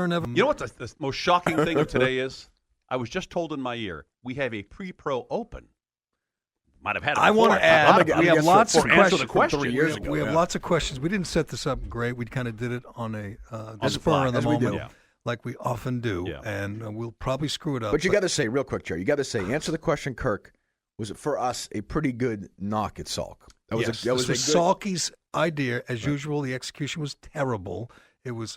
You know what the most shocking thing of today is? I was just told in my ear, we have a pre-pro open. Might have had it I before. want to add, we have lots of questions. questions. 3 years ago. We have lots of questions. We didn't set this up great. We kind of did it on a spur of the moment, like we often do, and we'll probably screw it up. But you got to say, real quick, Jerry, you got to say, answer the question, Kirk, was it for us a pretty good knock at Salk? This was Salky's idea. As usual, the execution was terrible. It was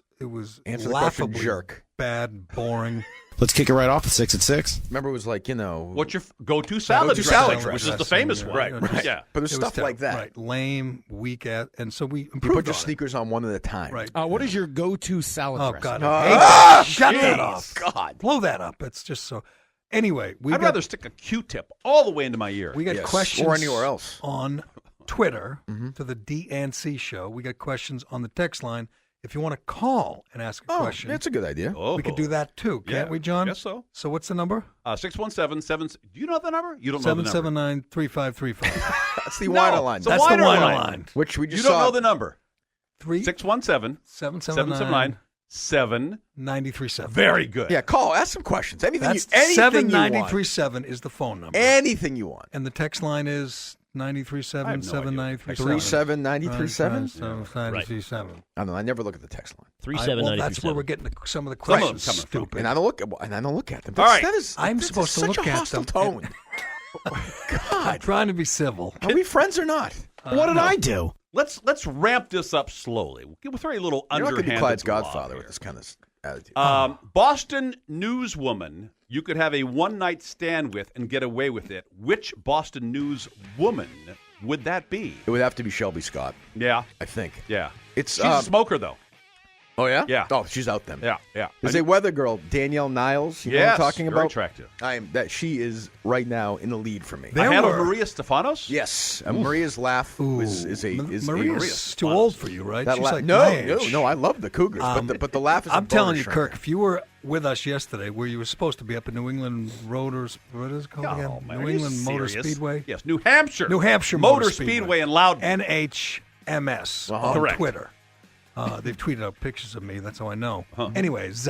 laughably jerk. Bad, boring. Let's kick it right off at 6 at 6. Remember, it was like, what's your go-to salad dressing, which is the famous one. Right. Yeah. But there's stuff like that. Right. Lame, weak and so we improved. You put your sneakers on one at a time. Right. What is your go-to salad dressing? God. Shut that off. God. Blow that up. It's just so. Anyway, I'd rather stick a Q-tip all the way into my ear. We got questions or anywhere else on Twitter to the DNC show. We got questions on the text line. If you want to call and ask a question, that's a good idea. We could do that too, can't we, John? Yes, so. So what's the number? 617-7. Do you know the number? You don't know the number. 779-3535. That's the Weiner line. That's the Weiner line. Which we just You don't know the number. 617-779-7937. 779-7. Very good. Yeah, call. Ask some questions. Anything you want. 793.7 is the phone number. Anything you want. And the text line is 937-7937. 37-937? I don't know. I never look at the text line. 37937. That's where we're getting some of the questions. Stupid. And I don't look at them. All right. I'm supposed to look at them. Such a hostile tone. God. Trying to be civil. Are we friends or not? What did I do? Let's ramp this up slowly. We'll throw a little underhanded. You're not going to be Clyde's godfather with this kind of attitude. Boston newswoman you could have a one-night stand with and get away with it. Which Boston newswoman would that be? It would have to be Shelby Scott. Yeah. I think. Yeah. She's a smoker, though. Oh, yeah? Yeah. Oh, she's out then. Yeah. There's a weather girl, Danielle Niles. You know what I'm talking about? Very attractive. She is right now in the lead for me. I handle Maria Stefanos? Yes. Maria's laugh is Maria's too old for you, right? She's like no. I love the Cougars, but the laugh is I'm telling you, Kirk, if you were with us yesterday, where you were supposed to be up at New England Rotors, what is it called again? Man, New England Motor Speedway? Yes, New Hampshire. Motor Speedway in Loudon. NHMS on Correct. Twitter. They've tweeted out pictures of me. That's how I know. Anyways,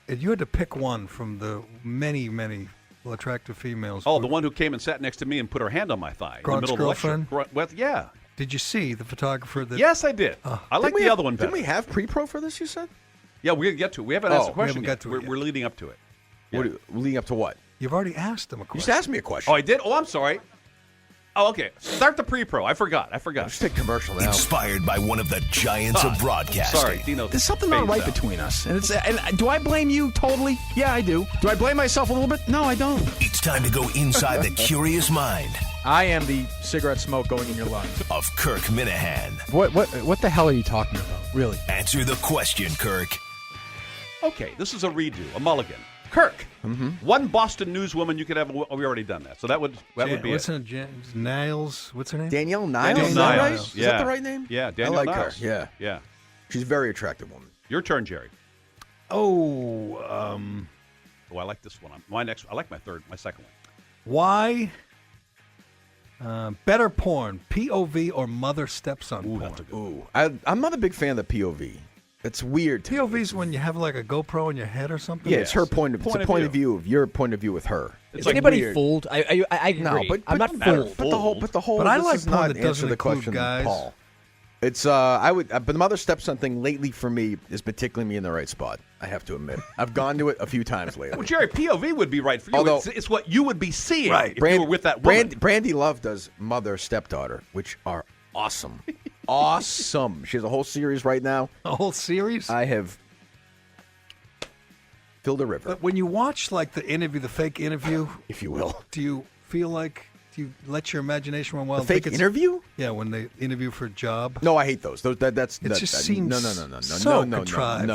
you had to pick one from the many, many attractive females. Oh, the one who came and sat next to me and put her hand on my thigh in the middle girlfriend? of the lecture. Yeah. Did you see the photographer? Yes, I did. I like the other one better. Didn't we have pre-pro for this, you said? Yeah, we're going to get to it. We haven't asked a question yet. We're leading up to it. Leading up to what? You've already asked them a question. You just asked me a question. Oh, I did? Oh, I'm sorry. Oh, okay. Start the pre-pro. I forgot. Just take commercial now. Inspired by one of the giants of broadcasting. Sorry, Dino. There's something not right between us. And do I blame you totally? Yeah, I do. Do I blame myself a little bit? No, I don't. It's time to go inside the curious mind I am the cigarette smoke going in your lungs. of Kirk Minihane. What the hell are you talking about? Really? Answer the question, Kirk. Okay, this is a redo, a mulligan. Kirk, one Boston newswoman you could have. We already done that, so that would be what's it. Niles? What's her name? Danielle Niles. Danielle Is that right? Niles. Is that the right name? Yeah, Danielle Niles. Her. Yeah. She's a very attractive woman. Your turn, Jerry. Oh, I like this one. I like my second one. Why? Better porn, POV or mother stepson porn? That's a good Ooh, I'm not a big fan of the POV. It's weird. POV's when you have like a GoPro in your head or something. Yeah, it's her point of view of your point of view with her. Is anybody fooled? I agree. No, but I'm not fooled. But the whole. But I this like is porn not that doesn't answer the include question, guys. Paul. It's but the mother stepson thing lately for me is particularly me in the right spot. I have to admit, I've gone to it a few times lately. Well, Jerry, POV would be right for you. Although- it's what you would be seeing if Brand- you were with that woman. Brandy Love does mother stepdaughter, which are awesome, awesome. She has a whole series right now. A whole series. I have filled a river, But when you watch like the interview, the fake interview, if you will. do you feel like you let your imagination run wild? The fake interview? Yeah, when they interview for a job. No, I hate those. That's It just seems no. so contrived.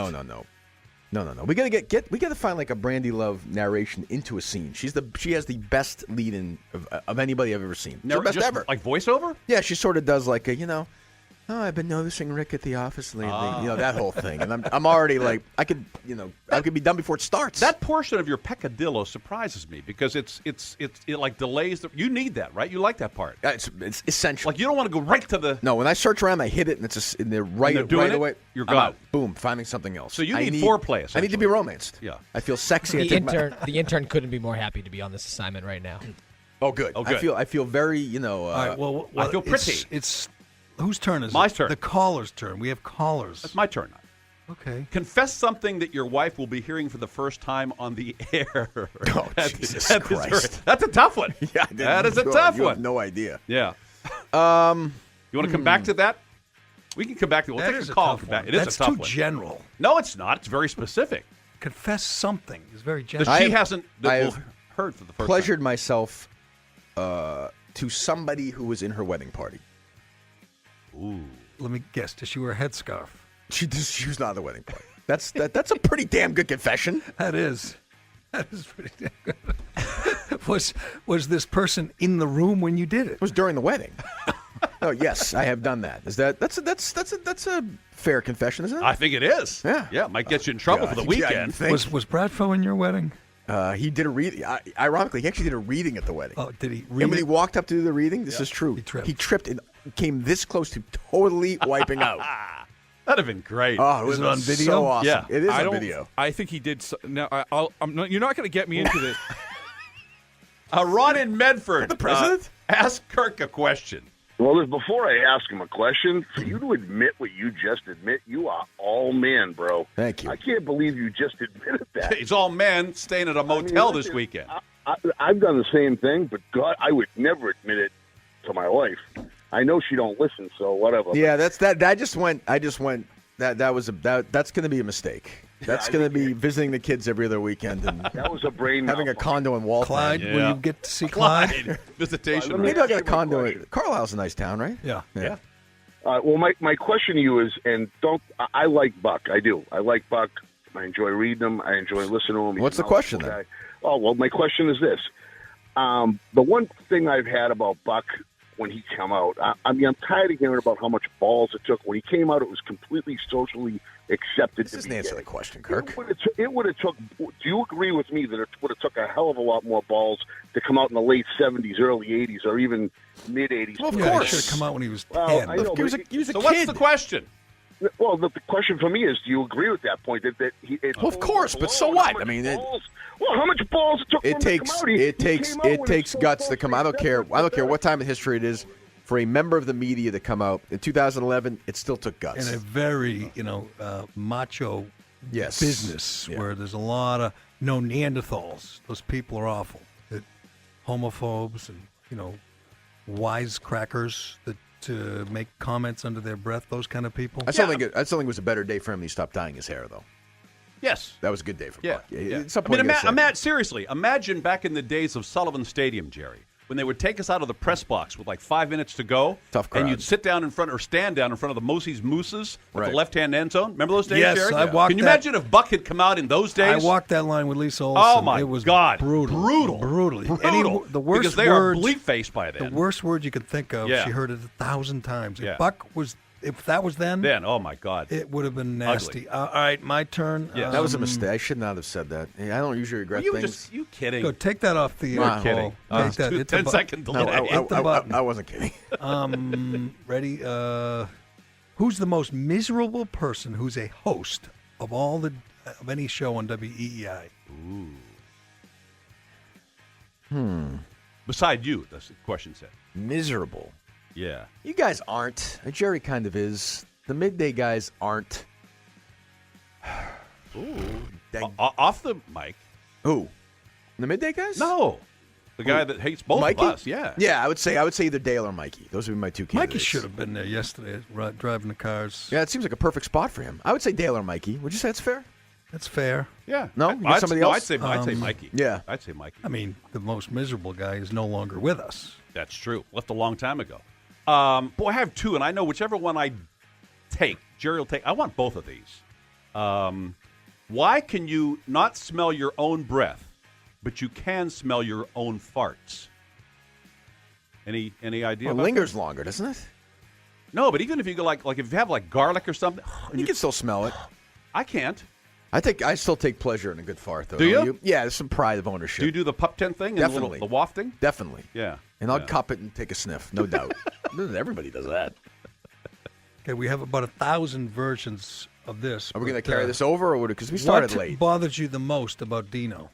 No. We gotta find like a Brandy Love narration into a scene. She has the best lead in of anybody I've ever seen. She's the best just ever. Like voiceover? Yeah, she sort of does like a Oh, I've been noticing Rick at the office lately. You know, that whole thing. And I'm already like, I could be done before it starts. That portion of your peccadillo surprises me because it like delays. You need that, right? You like that part. It's essential. Like you don't want to go right to the. No, when I search around, I hit it, and it's just in there right away. You're I'm gone. out. Boom, finding something else. So you need foreplay. I need to be romanced. Yeah. I feel sexy. The intern couldn't be more happy to be on this assignment right now. Oh, good. Oh, good. I feel very, All right, well, I feel pretty. It's whose turn is it? My turn. The caller's turn. We have callers. That's my turn. Okay. Confess something that your wife will be hearing for the first time on the air. Oh, Jesus Christ. That's a tough one. Yeah, that is a tough you one. have no idea. Yeah. You want to come back to that? We can come back to it. We'll That take is a a call. tough one. It is That's a tough too one. general. No, it's not. It's very specific. Confess something is very That general. she hasn't I've heard for the first pleasured myself to somebody who was in her wedding party. time. Ooh. Let me guess. Does she wear a headscarf? She was not at the wedding party. That's a pretty damn good confession. That is pretty damn good. Was this person in the room when you did it? It was during the wedding. Oh yes, I have done that. Is that's a fair confession, isn't it? I think it is. Yeah. Yeah, it might get you in trouble God. for the Yeah, weekend. you think? Was Bradfo in your wedding? He did a reading. Ironically, he actually did a reading at the wedding. Oh, did he And read when he it? walked up to do the reading, this is true. He tripped. And came this close to totally wiping out. That'd have been great. Oh, Is it on video? So awesome. Yeah. It is I on don't- video. I think he did. Now, you're not going to get me into this. Ron in Medford. The president? Ask Kirk a question. Well, before I ask him a question, for you to admit what you just admit, you are all man, bro. Thank you. I can't believe you just admitted that. He's all men staying at a motel this weekend. I've done the same thing, but God, I would never admit it to my wife. I know she don't listen, so whatever. Yeah, that's that. I just went. That's going to be a mistake. That's going to be visiting the kids every other weekend and That was a brain having a malfunction. condo in Waltham. Clyde, Yeah. will you get to see Clyde? Visitation. Let me- right? Maybe I'll get a Ask you a condo. question. Carlisle's a nice town, right? Yeah. Yeah. Well, my question to you is, and I like Buck. I do. I like Buck. I enjoy reading him. I enjoy listening to him. He's What's the an question, knowledgeable then? guy. Oh, well, my question is this. The one thing I've had about Buck when he came out, I'm tired of hearing about how much balls it took. When he came out, it was completely socially accepted. This to doesn't be answer gay. the question, Kirk. It would have took. Do you agree with me that it would have took a hell of a lot more balls to come out in the late '70s, early '80s, or even mid '80s? Well, of Yeah, he course. should have come out when he was 10. Well, I know, He was but a So kid. what's the question? Well, the question for me is, do you agree with that point? That he, Well, of course, but so what? I mean, how much balls it took for him to come out? It takes guts to come. I don't care what time of history it is. For a member of the media to come out in 2011, it still took guts. In a very, macho Yes. business Yeah. where there's a lot of Neanderthals. Those people are awful. Homophobes and, wisecrackers that make comments under their breath, those kind of people. I still think it was a better day for him. He stopped dyeing his hair, though. Yes. That was a good day for Yeah. Buck. yeah. At some I mean, point you gotta say it. seriously, imagine back in the days of Sullivan Stadium, Jerry, when they would take us out of the press box with like 5 minutes to go. Tough crowd. And you'd sit down in front or stand down in front of the Mosey's Mooses at Right. the left-hand end zone. Remember those days, Yes, Jerry? I walked Can you that- imagine if Buck had come out in those days? I walked that line with Lisa Olson. Oh, my it was God. brutal. Brutal. Any, the worst because they words, are bleep-faced by then. The worst word you could think of, Yeah. she heard it 1,000 times. Yeah. If that was then, oh, my God. it would have been nasty. All right, my turn. Yes. That was a mistake. I should not have said that. I don't usually regret you things. you kidding. Go take that off the You're call. kidding. Take that. Hit the 10-second button. delay. Hit the button. I wasn't kidding. Ready? Who's the most miserable person who's a host of of any show on WEEI? Beside you, that's the question said. Miserable. Yeah. You guys aren't. Jerry kind of is. The midday guys aren't. Off the mic. Who? The midday guys? No. The guy that hates both Mikey? of us. Yeah. Yeah, I would say either Dale or Mikey. Those would be my two candidates. Mikey should have been there yesterday, driving the cars. Yeah, it seems like a perfect spot for him. I would say Dale or Mikey. Would you say that's fair? That's fair. Yeah. No? You got somebody else? I'd say Mikey. Yeah. I'd say Mikey. I mean, the most miserable guy is no longer with us. That's true. Left a long time ago. Boy, I have two, and I know whichever one I take, Jerry will take. I want both of these. Why can you not smell your own breath, but you can smell your own farts? Any idea? Well, it about lingers longer, doesn't it? No, but even if you go like if you have like garlic or something, You can still smell it. I can't. I still take pleasure in a good fart, though. Do don't you? Yeah, there's some pride of ownership. Do you do the pup tent thing? And Definitely. The wafting? Definitely. Yeah. And I'll Yeah. cup it and take a sniff, no doubt. Everybody does that. Okay, we have about 1,000 versions of this. Are we going but, to carry this over, or because we started what late? bothers you the most about Dino?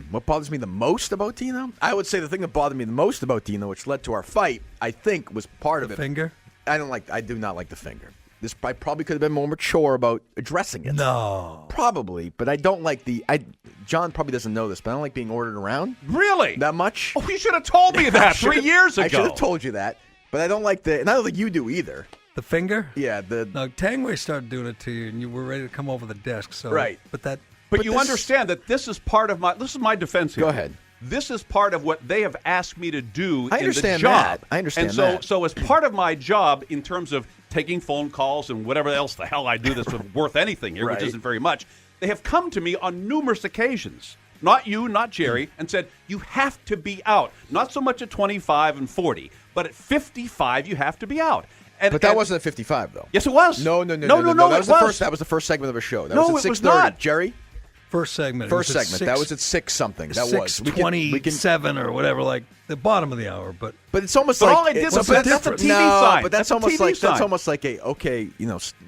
What bothers me the most about Dino? I would say the thing that bothered me the most about Dino, which led to our fight, I think, was part of The it. finger? I do not like the finger. I probably could have been more mature about addressing it. No. Probably, but I don't like John probably doesn't know this, but I don't like being ordered around Really? that much. Oh, you should have told me that 3 years ago. I should have told you that, but I don't like and I don't think you do either. The finger? Yeah, No, Tangway started doing it to you, and you were ready to come over the desk. So, Right. But you understand that this is part of this is my defense here. Go ahead. This is part of what they have asked me to do I in understand the job. that. I understand and so, that. So as part of my job in terms of taking phone calls and whatever else the hell I do that's worth anything here, Right. which isn't very much, they have come to me on numerous occasions, not you, not Jerry, and said, you have to be out. Not so much at 25 and 40, but at 55 you have to be out. But that wasn't at 55, though. Yes, it was. No. That was the first segment of a show. That No, was at it was 6:30. not. Jerry? First segment. First segment. That was at 6 something. That was. We can- 6:27 or whatever, like the bottom of the hour. But But it's almost But like all I did was that's a TV no, sign. but that's a almost TV like sign. that's almost like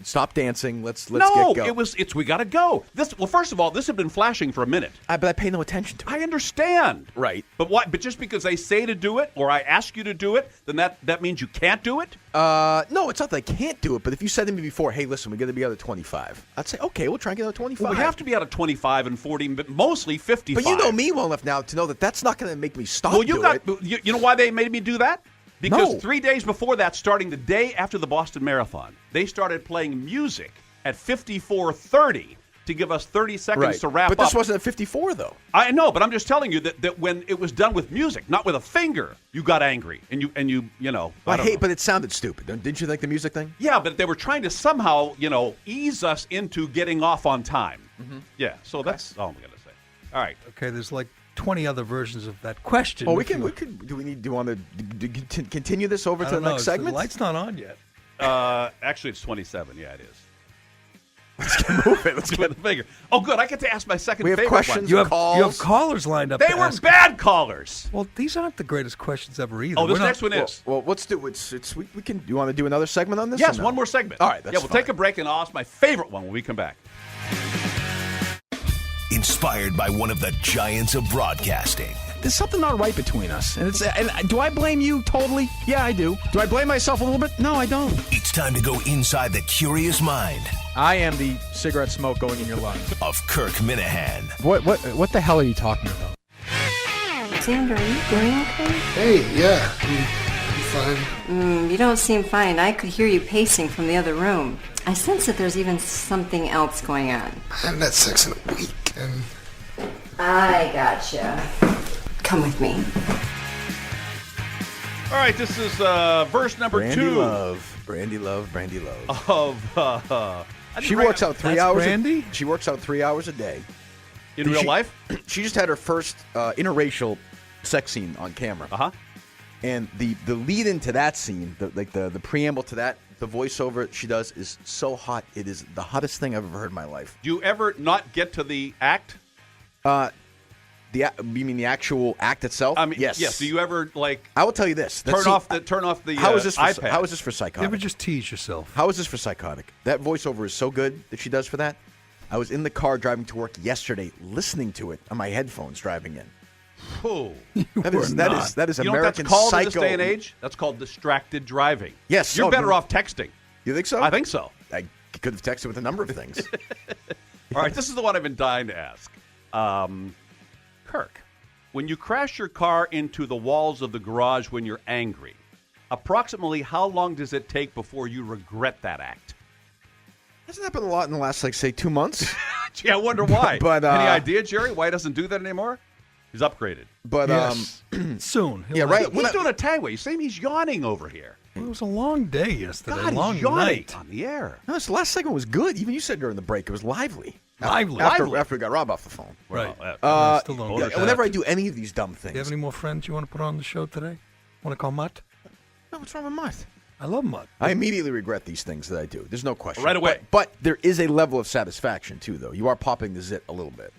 stop dancing. Let's no, get going. it's we got to go. Well, first of all, this had been flashing for a minute. But I pay no attention to it. I understand. Right. But why? But just because they say to do it or I ask you to do it, then that means you can't do it? No, it's not that I can't do it. But if you said to me before, hey, listen, we got to be out at 25, I'd say, okay, we'll try and get out at 25. Well, we have to be out at 25 and 40, but mostly 55. But you know me well enough now to know that that's not going to make me stop. Well, doing it. you know why they made me do that? Because No. 3 days before that, starting the day after the Boston Marathon, they started playing music at 54:30 to give us 30 seconds Right. to wrap But up. this wasn't at 54, though. I know, but I'm just telling you that when it was done with music, not with a finger, you got angry and you know. I don't know. But it sounded stupid. Didn't you like the music thing? Yeah, but they were trying to somehow ease us into getting off on time. Mm-hmm. Yeah, so that's all I'm going to say. All right. okay, there's like 20 other versions of that question. Well, we if you can. want. Do you want to continue this over I to the don't know, next the segment? light's not on yet. Actually, it's 27. Yeah, it is. Move it. Let's do the finger. Oh, good. I get to ask my second We have favorite questions. one. You have Calls. callers lined up. They to were ask. bad callers. Well, these aren't the greatest questions ever either. Oh, this We're not- next one is. Well, let's do we can. You want to do another segment on this? Yes, or no? one more segment. All right, that's yeah, we'll fine. take a break, and I'll ask my favorite one when we come back. Inspired by one of the giants of broadcasting. There's something not right between us. And do I blame you totally? Yeah, I do. Do I blame myself a little bit? No, I don't. It's time to go inside the curious mind I am the cigarette smoke going in your lungs. of Kirk Minihane. What the hell are you talking about? Sandra, are you doing okay? Hey, yeah, I'm fine. You don't seem fine. I could hear you pacing from the other room. I sense that there's even something else going on. I haven't had sex in a week, and I gotcha. Come with me. All right, this is verse number Brandy 2 Love, Brandy Love, Brandy Love. of. I didn't She write- works out 3 That's hours. Brandy? She works out 3 hours a day. in real life. She just had her first interracial sex scene on camera. Uh huh. And the lead into that scene, the preamble to that, the voiceover she does is so hot. It is the hottest thing I've ever heard in my life. Do you ever not get to the act? You mean the actual act itself? I mean, yes. Yes. Do you ever like I will tell you this. turn off the How is this for, iPad? How is this for You psychotic? ever just tease yourself? How is this for psychotic? That voiceover is so good that she does for that. I was in the car driving to work yesterday, listening to it on my headphones driving in. Oh. That is were not. that is You know what American that's called Psycho. in this day and age? That's called distracted driving. Yes. You're Oh, better dude. off texting. You think so? I think so. I could have texted with a number of things. All right, this is the one I've been dying to ask. Kirk, when you crash your car into the walls of the garage when you're angry, approximately how long does it take before you regret that act? Hasn't happened a lot in the last, say, 2 months. Gee, I wonder why. But, any idea, Jerry, why he doesn't do that anymore? He's upgraded. But Yes. Soon. yeah, right. He's doing a tagway. You see, he's yawning over here. It was a long day yesterday. God, long he's yawning night. on the air. No, this last segment was good. Even you said during the break it was lively. Lively. After Lively. we got Rob off the phone. Right. Well, I still don't Yeah, get whenever that. I do any of these dumb Do you have things, any more friends you want to put on the show today? Want to call Mutt? No, what's wrong with mud? I love mud. I immediately regret these things that I do. There's no question. Right away. But there is a level of satisfaction, too, though. You are popping the zit a little bit.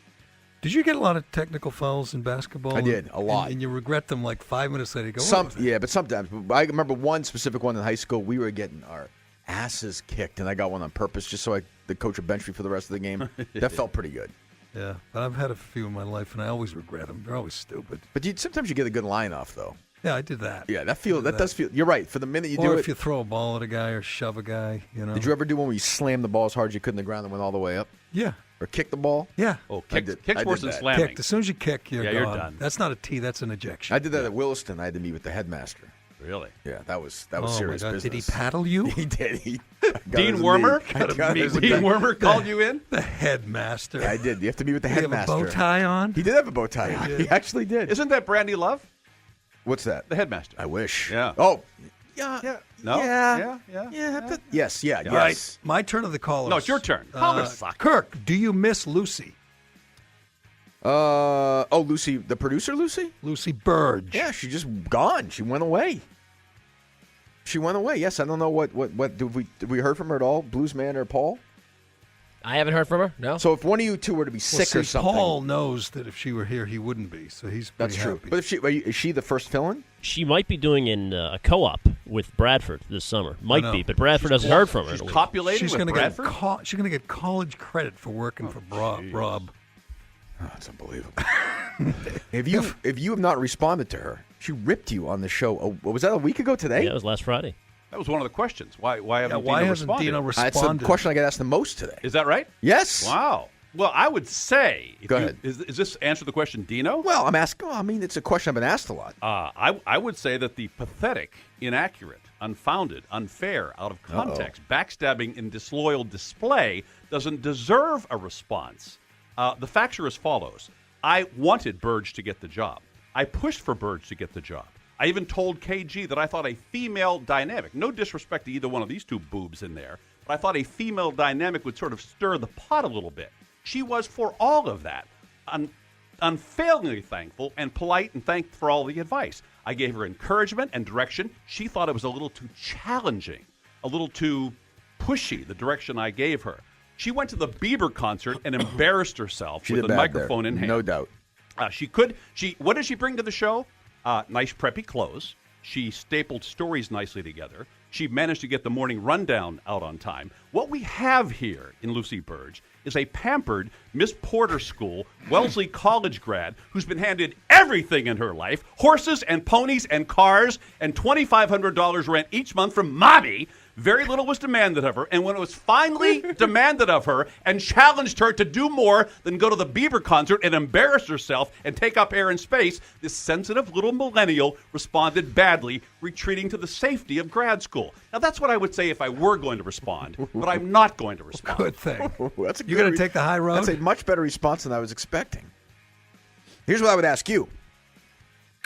Did you get a lot of technical fouls in basketball? I did, a lot. And you regret them like 5 minutes later. You go, But sometimes. I remember one specific one in high school. We were getting our asses kicked, and I got one on purpose just so the coach would bench me for the rest of the game. That felt pretty good. Yeah, but I've had a few in my life, and I always regret them. They're always stupid. But sometimes you get a good line off, though. Yeah, I did that. Yeah, that does feel. You're right. For the minute you or do if it. you throw a ball at a guy or shove a guy, you know. Did you ever do one where you slammed the ball as hard as you could in the ground and went all the way up? Yeah. Or kick the ball? Yeah. Oh, kick's worse than that. slamming. Kicked. As soon as you kick, you're you're gone. done. That's not a tee. That's an ejection. I did that at Williston. I had to meet with the headmaster. Really? Yeah, that was Oh, serious my God. business. Did he paddle you? He did. Dean Wormer? Dean Wormer called you in? The headmaster. I did. You have to meet with the Did he have a headmaster. bow tie on? He did have a bow tie on. He actually did. Isn't that Brandy Love? What's that? The headmaster. I wish. Yeah. Oh. Yeah. No? Yeah. Yeah. Yes. All right, my turn of the callers. No, it's your turn. Callers suck. Kirk, do you miss Lucy? Lucy, the producer, Lucy? Lucy Burdge. Yeah, she just gone. She went away. Yes, I don't know what did we heard from her at all? Bluesman or Paul? I haven't heard from her. No. So if one of you two were to be sick or something, Paul knows that if she were here, he wouldn't be. So he's pretty that's true. happy. But if is she the first fill-in? She might be doing in a co-op with Bradford this summer. Might know. be, but Bradford hasn't heard from her. She's copulating She's with gonna Bradford? she's going to get college credit for working for Rob. Oh, that's unbelievable. If you have not responded to her, she ripped you on the show. Was that a week ago today? Yeah, it was last Friday. That was one of the questions. Why haven't why Dino hasn't responded? Dino That's responded? the question I get asked the most today. Is that right? Yes. Wow. Well, I would say. Go ahead. Is this answer the question, Dino? Well, I'm asking. Well, I mean, it's a question I've been asked a lot. I would say that the pathetic, inaccurate, unfounded, unfair, out of context, backstabbing, and disloyal display doesn't deserve a response. The facts are as follows. I wanted Burdge to get the job. I pushed for Burdge to get the job. I even told KG that I thought a female dynamic, no disrespect to either one of these two boobs in there, but I thought a female dynamic would sort of stir the pot a little bit. She was, for all of that, unfailingly thankful and polite and thanked for all the advice. I gave her encouragement and direction. She thought it was a little too challenging, a little too pushy, the direction I gave her. She went to the Bieber concert and embarrassed herself with a microphone in hand. No doubt. What did she bring to the show? Nice preppy clothes. She stapled stories nicely together. She managed to get the morning rundown out on time. What we have here in Lucy Burdge is a pampered Miss Porter School, Wellesley College grad who's been handed everything in her life, horses and ponies and cars and $2,500 rent each month from mommy. Very little was demanded of her, and when it was finally demanded of her and challenged her to do more than go to the Bieber concert and embarrass herself and take up air in space, this sensitive little millennial responded badly, retreating to the safety of grad school. Now, that's what I would say if I were going to respond, but I'm not going to respond. Good thing. That's You're going to take the high road? That's a much better response than I was expecting. Here's what I would ask you.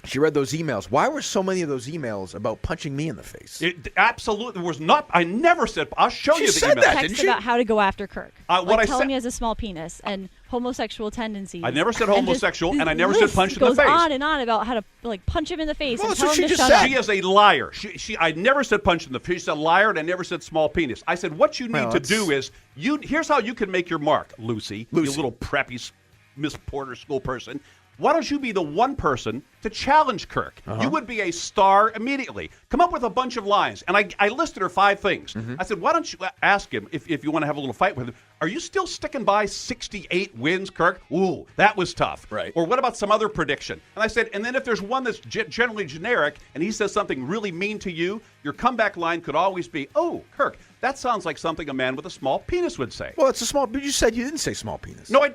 She read those emails. Why were so many of those emails about punching me in the face? It absolutely was not. I never said. I'll show you the said email. that, Text didn't she? about how to go after Kirk. What like I tell him said- he has a small penis and homosexual tendencies. I never said And homosexual, just and I never said list punch in the goes face. on and on about how to punch him in the face Well, and that's tell what him she to just shut said. up. She is a liar. I never said punch in the face. She said liar, and I never said small penis. I said what you need to do is here's how you can make your mark, Lucy. You little preppy Miss Porter School person. Why don't you be the one person to challenge Kirk? You would be a star immediately. Come up with a bunch of lines. And I listed her 5 things. I said, why don't you ask him, if you want to have a little fight with him, are you still sticking by 68 wins, Kirk? Ooh, that was tough. Right. Or what about some other prediction? And I said, and then if there's one that's generally generic and he says something really mean to you, your comeback line could always be, oh, Kirk, that sounds like something a man with a small penis would say. Well, it's a small. But you said you didn't say small penis. No, I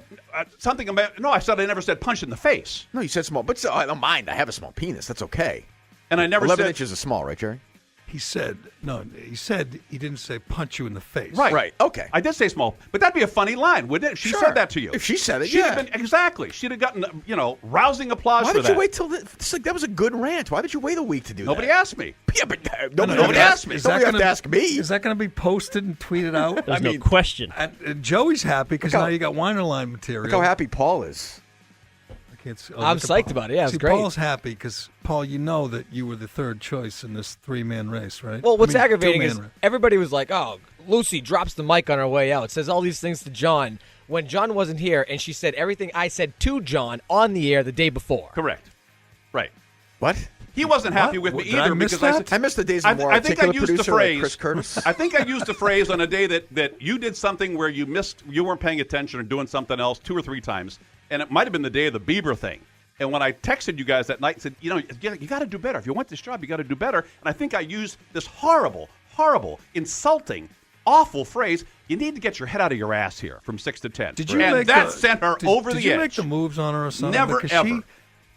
said I never said punch in the face. No, you said small. But I don't mind. I have a small penis. That's okay. And I never 11 said inches is small, right, Jerry? He said he didn't say punch you in the face. Right. Okay. I did say small, but that'd be a funny line, wouldn't it? If she Sure. said that to you. If she said it, She'd yeah. have been, exactly. She'd have gotten, rousing applause Why for did that. you wait till that was a good rant? Why did you wait a week to do Nobody that? asked me. Yeah, but nobody asked me. Is Nobody that have gonna to ask me. Is that going to be posted and tweeted out? There's no question. And Joey's happy because now you got Weinerline material. Look how happy Paul is. I It's, I'm look at psyched Paul. about it. Yeah, it's See, great. Paul's happy because, Paul, you know that you were the third choice in this three-man race, right? Well, what's I mean, aggravating is two-man race. everybody was like, "Oh, Lucy drops the mic on her way out, says all these things to John," when John wasn't here, and she said everything I said to John on the air the day before. Correct. Right. What? He wasn't happy with me Did I either miss because that? I said, I missed the days of more I think I articulate used the producer like phrase. Chris Curtis. I think I used the phrase on a day that you did something where you weren't paying attention or doing something else 2 or 3 times, and it might have been the day of the Bieber thing. And when I texted you guys that night, said, you got to do better. If you want this job, you got to do better. And I think I used this horrible, insulting, awful phrase. You need to get your head out of your ass here from 6 to 10. Did you and make that the- sent her over did the you edge. make the moves on her or something? Never, Because ever.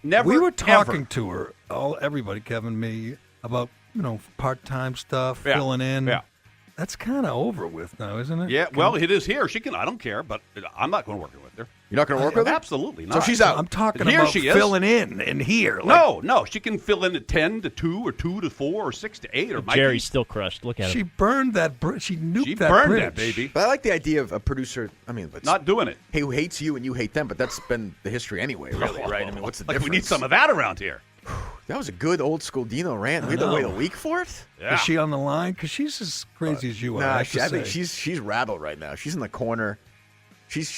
Never, we were talking ever. to her, everybody, Kevin, me, about part-time stuff, Yeah. filling in. Yeah. That's kind of over with now, isn't it? Yeah, well, it is here. She can. I don't care, but I'm not going to work with her. You're not going to work with her? Absolutely not. So she's out. I'm talking Here about she is. filling in here. No, she can fill in at 10 to 2 or 2 to 4 or 6 to 8 or Jerry's still crushed. Look at She him. burned that she nuked She that burned bridge. that baby. But I like the idea of a producer. I mean, but Not doing it. Hey, who hates you and you hate them, but that's been the history anyway, really, right? I mean, what's the Like difference? we need some of that around here. That was a good old school Dino rant. We had to wait a week for it. Yeah. Is she on the line? Because she's as crazy as you are. I Nah, have to I think say. she's rattled right now. She's in the corner.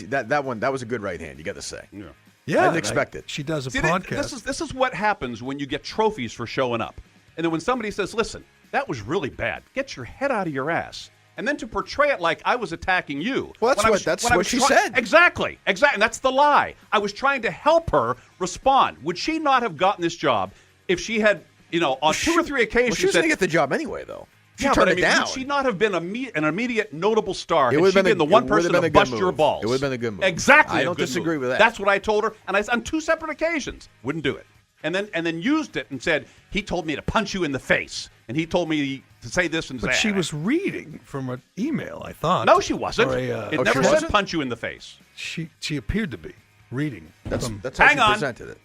That one. That was a good right hand. You got to say. Yeah. Yeah, I didn't expect it. She does a See, podcast. this is what happens when you get trophies for showing up. And then when somebody says, listen, that was really bad, get your head out of your ass. And then to portray it like I was attacking you. Well, that's what she said. Exactly. And that's the lie. I was trying to help her respond. Would she not have gotten this job if she had, on 2 or 3 occasions Well, she was said, going to get the job anyway, though. She yeah, turned but it down. Would she not have been an immediate notable star? It Had would've she been been the one person to bust your balls? It would have been a good move. Exactly. I a don't good disagree move. with that. That's what I told her, and I on 2 separate occasions wouldn't do it, and then used it and said he told me to punch you in the face, and he told me to say this and But that. she was reading from an email, I thought. No, she wasn't. Or It a- never she said wasn't? punch you in the face. She appeared to be reading. That's from, how Hang she on. presented it.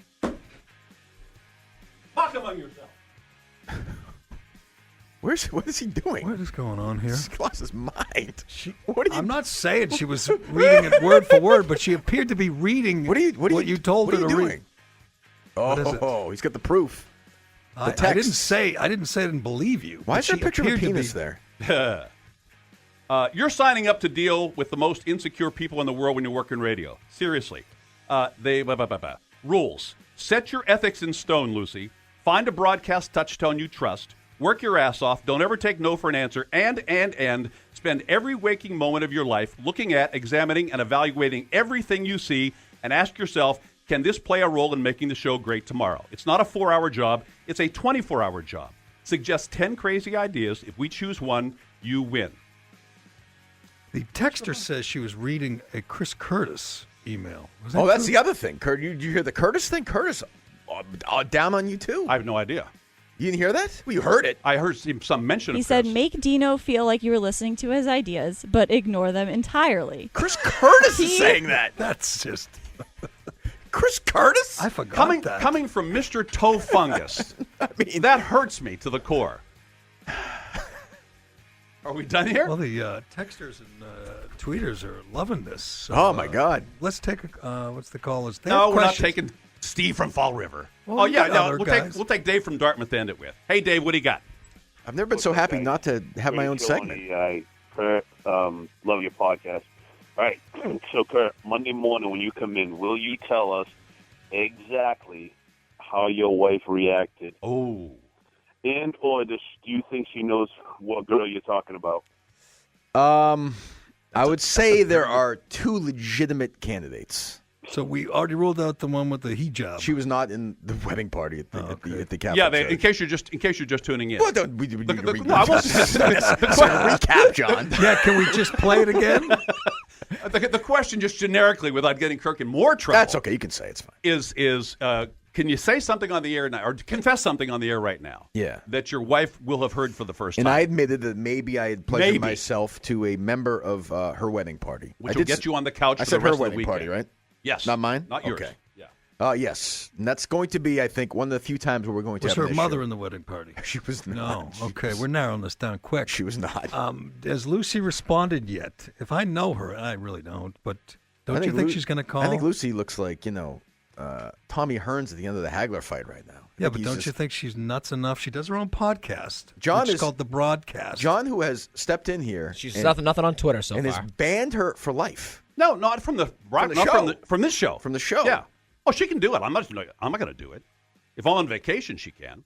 Talk among yourself. What is he doing? what is going on here? He's lost his mind. What I'm not saying she was reading it word for word, but she appeared to be reading what you told what her are to you read. doing? What is it? Oh, he's got the proof. I text. didn't say I didn't believe you. Why but is there a she picture of a appeared to penis be- there? You're signing up to deal with the most insecure people in the world when you work in radio. Seriously. Rules. Set your ethics in stone, Lucy. Find a broadcast touchstone you trust. Work your ass off. Don't ever take no for an answer. And spend every waking moment of your life looking at, examining, and evaluating everything you see and ask yourself, can this play a role in making the show great tomorrow? It's not a 4-hour job. It's a 24-hour job. Suggest 10 crazy ideas. If we choose one, you win. The texter says she was reading a Chris Curtis email. Was that Oh, that's true? the other thing. Kurt, you hear the Curtis thing? Curtis down on you too. I have no idea. You didn't hear that? Well, you heard it. I heard some mention He of said, Chris. make Dino feel like you were listening to his ideas, but ignore them entirely. Chris Curtis is saying that. That's just Chris Curtis? I forgot that. Coming from Mr. Toe Fungus, that hurts me to the core. Are we done here? Well, the texters and tweeters are loving this. So, Oh, my God. Let's take a what's the call? Is No, we're not taking Steve from Fall River. Well, oh we yeah, got no, other we'll guys. take Dave from Dartmouth to end it with. Hey Dave, what do you got? I've never been so happy not to have my own segment. Kurt, love your podcast. All right, so Kurt, Monday morning when you come in, will you tell us exactly how your wife reacted? Oh. And or do you think she knows what girl you're talking about? I would say there are 2 legitimate candidates. So we already ruled out the one with the hijab. She was not in the wedding party at the Catholic Yeah, Church. in case you're just tuning in. Well, we need to read no, I won't. recap, John. Yeah, can we just play it again? The question, just generically, without getting Kirk in more trouble. That's okay. You can say it's fine. Is can you say something on the air now, or confess something on the air right now? Yeah. That your wife will have heard for the first And time. I admitted that maybe I had pleasured Maybe. myself to a member of her wedding party. Which I will did get you on the couch I for said the her rest of the wedding weekend. party, right? Yes. Not mine? Not yours. Okay. Yeah. Yes. And that's going to be, I think, one of the few times where we're going to Was have her an mother issue. in the wedding party? She was not. No. She Okay, was- we're narrowing this down quick. She was not. Has Lucy responded yet? If I know her, and I really don't, but don't you think she's going to call? I think Lucy looks like, Tommy Hearns at the end of the Hagler fight right now. Yeah, but don't you think she's nuts enough? She does her own podcast. John which is is called The Broadcast. John, who has stepped in here. She's nothing on Twitter so and far. has banned her for life. No, not from the From the not show. from this show. From the show. Yeah. Oh, she can do it. I'm not going to do it. If I'm on vacation, she can.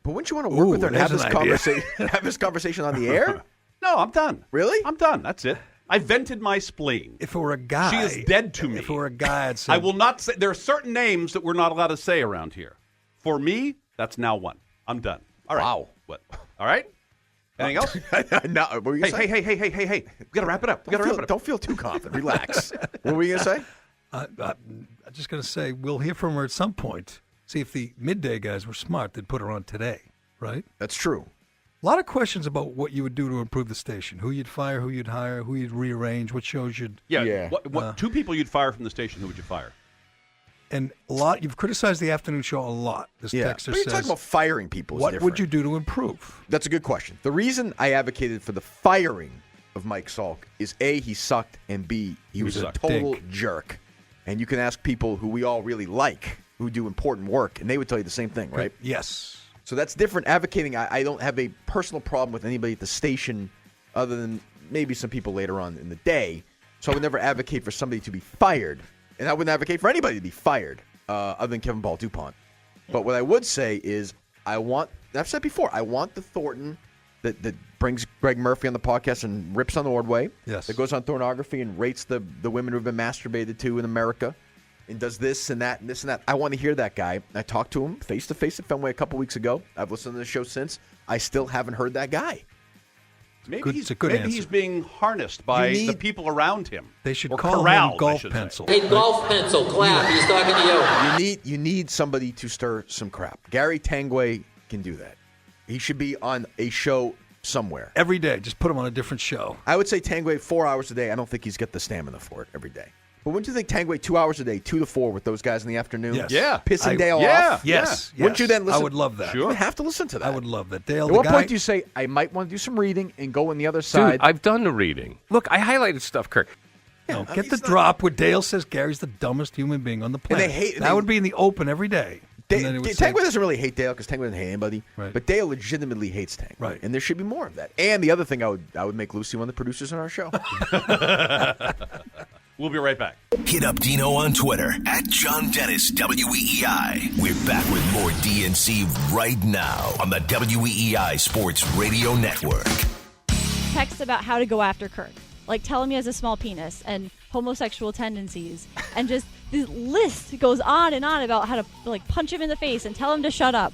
But wouldn't you want to work with her and have there's this an idea. conversation? Have this conversation on the air? No, I'm done. Really? I'm done. That's it. I vented my spleen. If it were a guy, She is dead to me. If it were a guy, I'd say I will not say. There are certain names that we're not allowed to say around here. For me, that's now one. I'm done. All right. Wow. What? All right. Anything else? No, what were you gonna say? Hey. We got to wrap it up. Don't feel too confident. Relax. What were you going to say? I'm just going to say we'll hear from her at some point. See, if the midday guys were smart, they'd put her on today, right? That's true. A lot of questions about what you would do to improve the station. Who you'd fire, who you'd hire, who you'd rearrange, what shows you'd... Yeah. What, two people you'd fire from the station, who would you fire? And a lot, you've criticized the afternoon show a lot. This texter But you're says, talking about firing people. is what different. would you do to improve? That's a good question. The reason I advocated for the firing of Mike Salk is A, he sucked, and B, he was a sucked. total Dink. jerk. And you can ask people who we all really like, who do important work, and they would tell you the same thing, right? Yes. So that's different. Advocating, I don't have a personal problem with anybody at the station other than maybe some people later on in the day. So I would never advocate for somebody to be fired. And I wouldn't advocate for anybody to be fired other than Kevin Paul DuPont. But what I would say is I've said before, I want the Thornton that brings Greg Murphy on the podcast and rips on Ordway. Yes. That goes on Pornography and rates the women who have been masturbated to in America. And does this and that and this and that. I want to hear that guy. I talked to him face-to-face at Fenway a couple weeks ago. I've listened to the show since. I still haven't heard that guy. Maybe it's a good answer. he's being harnessed by the people around him. They should or call corralled, him golf I should say. pencil. Hey, golf pencil, clap. He's talking to you. You need somebody to stir some crap. Gary Tanguay can do that. He should be on a show somewhere. Every day, just put him on a different show. I would say Tanguay 4 hours a day. I don't think he's got the stamina for it every day. But wouldn't you think Tanguay 2 hours a day, 2 to 4 with those guys in the afternoon? Yes. Yeah. Pissing Dale yeah. off? Yes. Wouldn't you then listen? I would love that. You would have to listen to that. I would love that. Dale, At the what guy, point do you say, I might want to do some reading and go on the other Dude, side? I've done the reading. Look, I highlighted stuff, Kirk. No, get the drop where Dale says Gary's the dumbest human being on the planet. they hate- that they- would be in the open every day. And then it would say- Tanguay doesn't really hate Dale because Tanguay doesn't hate anybody. Right. But Dale legitimately hates Tanguay. Right. And there should be more of that. And the other thing, I would make Lucy one of the producers on our show. We'll be right back. Hit up Dino on Twitter at John Dennis WEEI. We're back with more DNC right now on the WEEI Sports Radio Network. Text about how to go after Kirk. Like, tell him he has a small penis and homosexual tendencies. And just this list goes on and on about how to, like, punch him in the face and tell him to shut up.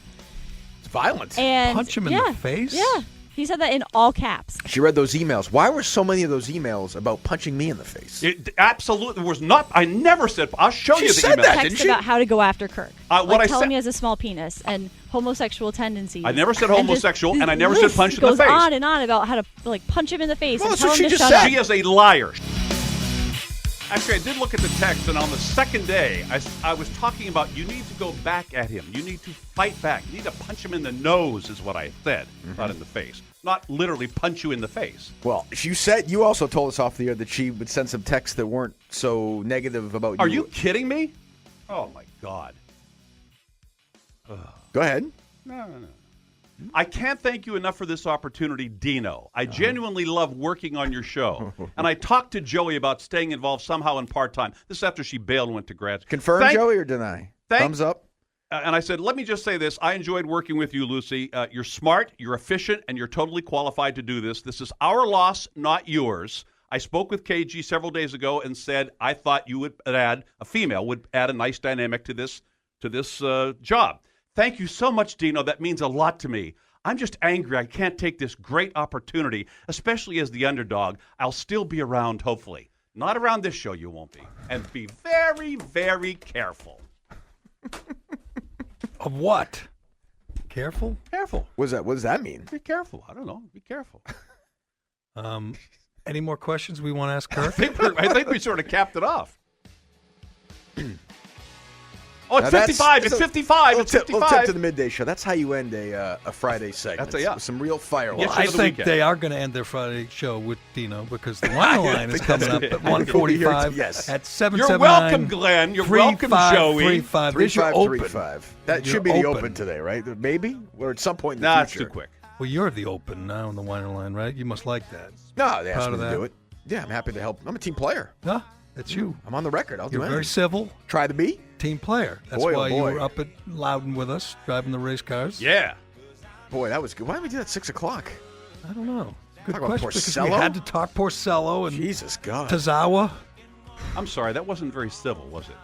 It's violent. And Punch him in the face? Yeah. He said that in all caps. She read those emails. Why were so many of those emails about punching me in the face? It absolutely was not. I never said. I'll show you the said email. that, Text didn't she? about how to go after Kirk. What like, I tell said- him he has a small penis and homosexual tendencies. I never said And homosexual, just and I this never said list punch in the goes face. on and on about how to, like, punch him in the face Well, and that's tell what him she to just shut said. up. She is a liar. Actually, I did look at the text, and on the second day, I was talking about you need to go back at him. You need to fight back. You need to punch him in the nose, is what I said, not in the face. Not literally punch you in the face. Well, you also told us off the air that she would send some texts that weren't so negative about you. Are you kidding me? Oh, my God. Go ahead. No. I can't thank you enough for this opportunity, Dino. I genuinely love working on your show. And I talked to Joey about staying involved somehow in part-time. This is after she bailed and went to grad school. Confirm, Joey, or deny? Thumbs up? And I said, let me just say this. I enjoyed working with you, Lucy. You're smart, you're efficient, and you're totally qualified to do this. This is our loss, not yours. I spoke with KG several days ago and said I thought you would add, a female would add a nice dynamic to this job. Thank you so much, Dino. That means a lot to me. I'm just angry I can't take this great opportunity, especially as the underdog. I'll still be around, hopefully. Not around this show, you won't be. And be very, very careful. Of what? Careful? Careful. What does that mean? Be careful. I don't know. Be careful. Any more questions we want to ask Kirk? I think we sort of capped it off. Oh, it's 55. It's 55. It's 55. Little tip to the midday show. That's how you end a Friday segment. With some real fireworks. Well, I think they are going to end their Friday show with Dino because the wine line is coming up at 1:45. Yes. At 7:79. You're welcome, Glenn. You're welcome, Joey. 3-5. This your open. 3-5. That should be the open today, right? Maybe? Or at some point in the future. Nah, it's too quick. Well, you're the open now in the wine line, right? You must like that. No, they asked me to do it. Yeah, I'm happy to help. I'm a team player. Yeah, that's you. I'm on the record. I'll do You're anything. very civil. Try to be. Team player. That's why you were up at Loudon with us, driving the race cars. Yeah. Boy, that was good. Why did we do that at 6 o'clock? I don't know. Good talk question. about Because Porcello? we had to talk Porcello and Jesus God. Tazawa. I'm sorry, that wasn't very civil, was it?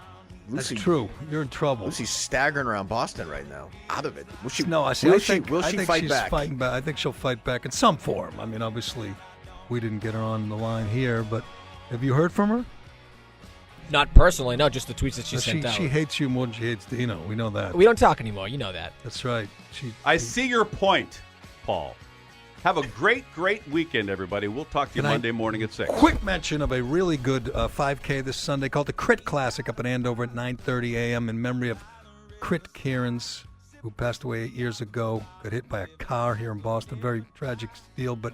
That's true. You're in trouble. Lucy's staggering around Boston right now. Out of it. Will she, No, I see. Will I she, think, will I she think fight she's back? Fighting back. I think she'll fight back in some form. I mean, obviously, we didn't get her on the line here, but have you heard from her? Not personally, no, just the tweets that she sent out. She hates you more than she hates Dino. We know that. We don't talk anymore. You know that. That's right. I see your point, Paul. Have a great, great weekend, everybody. We'll talk to you Monday morning at 6. Quick mention of a really good 5K this Sunday called the Crit Classic up in Andover at 9:30 a.m. in memory of Crit Kierans, who passed away 8 years ago, got hit by a car here in Boston. Very tragic deal, but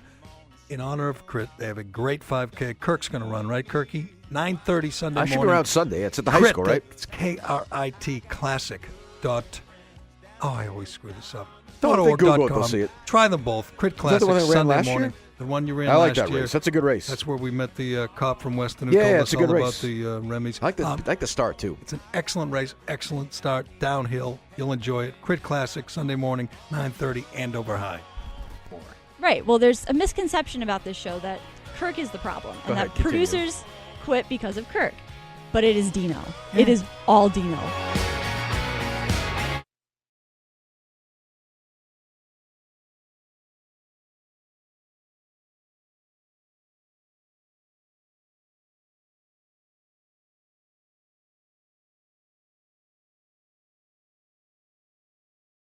in honor of Crit, they have a great 5K. Kirk's going to run, right, Kirky? 9:30 Sunday morning. I should be around Sunday. It's at the high school, right? It's KRIT Classic. I always screw this up. Don't think Google it, they'll see it. Try them both. Crit Classic, that the one I ran Sunday last morning. year? The one you ran I like last that year. race. That's a good race. That's where we met the cop from Weston who told it's us a good all race. about the Remy's. I like the start, too. It's an excellent race, excellent start, downhill. You'll enjoy it. Crit Classic, Sunday morning, 9:30, Andover High. Right. Well, there's a misconception about this show that Kirk is the problem and ahead, that continue. producers quit because of Kirk. But it is Dino. It is all Dino.